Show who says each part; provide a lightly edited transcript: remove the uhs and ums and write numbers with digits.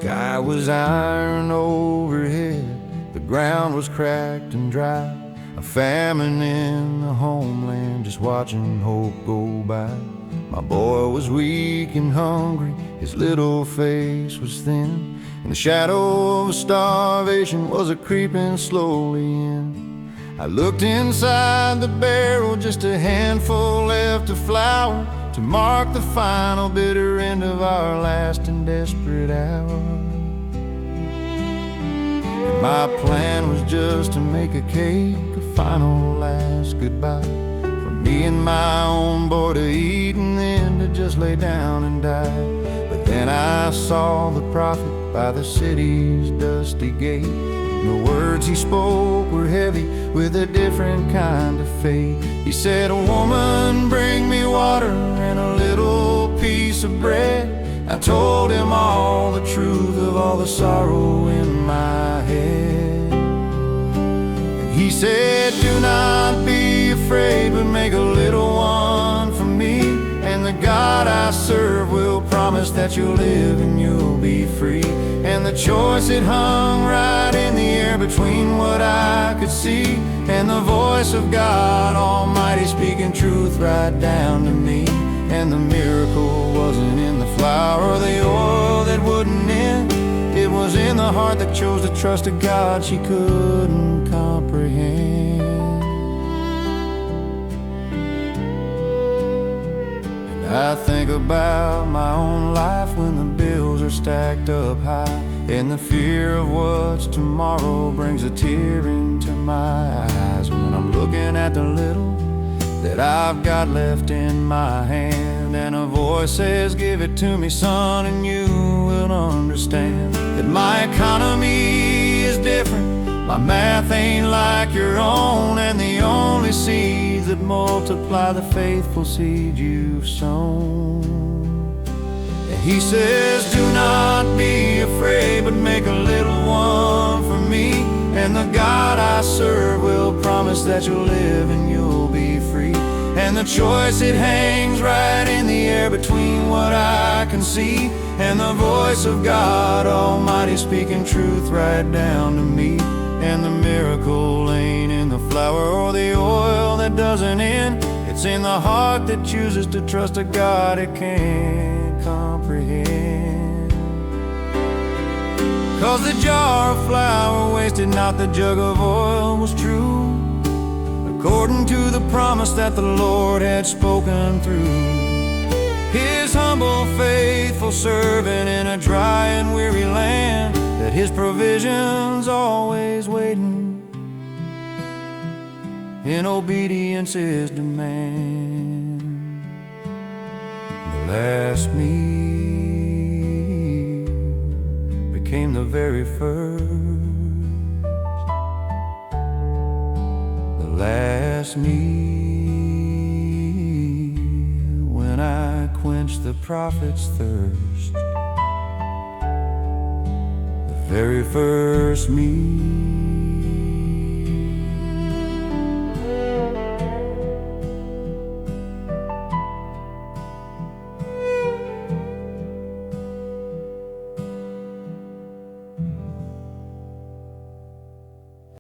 Speaker 1: sky was iron overhead, the ground was cracked and dry, a famine in the homeland, just watching hope go by. My boy was weak and hungry, his little face was thin, and the shadow of starvation was a-creeping slowly in. I looked inside the barrel, just a handful left of flour to mark the final bitter end of our last and desperate hour. And my plan was just to make a cake, a final last goodbye, for me and my own boy to eat and then to just lay down and die. But then I saw the prophet by the city's dusty gate. The words he spoke were heavy with a different kind of faith. He said, "Woman, bring me water and a little piece of bread." I told him all the truth of all the sorrow in my head. And he said, "Do not be afraid, but make a little one for me, and the God I serve will promise that you'll live and you'll be free." And the choice, it hung right in the air between what I could see and the voice of God Almighty speaking truth right down to me. And the miracle wasn't in the flour or the oil that wouldn't end, it was in the heart that chose to trust a God she couldn't comprehend. I think about my own life when the bills are stacked up high, and the fear of what's tomorrow brings a tear into my eyes. When I'm looking at the little that I've got left in my hand, and a voice says, "Give it to me, son, and you will understand that my economy is different, my math ain't like your own, and the only seeds that multiply the faithful seed you've sown." And he says, "Do not be afraid, but make a little one for me, and the God I serve will promise that you'll live and you'll be free." And the choice, it hangs right in the air between what I can see and the voice of God Almighty speaking truth right down to me. And the miracle ain't in the flour or the oil that doesn't end, it's in the heart that chooses to trust a God it can't comprehend. 'Cause the jar of flour wasted not, the jug of oil was true, according to the promise that the Lord had spoken through His humble, faithful servant in a dry and weary land, that His provision's always waiting in obedience His demand. The last meal became the very first, the last meal when I quenched the prophet's thirst, the very first meal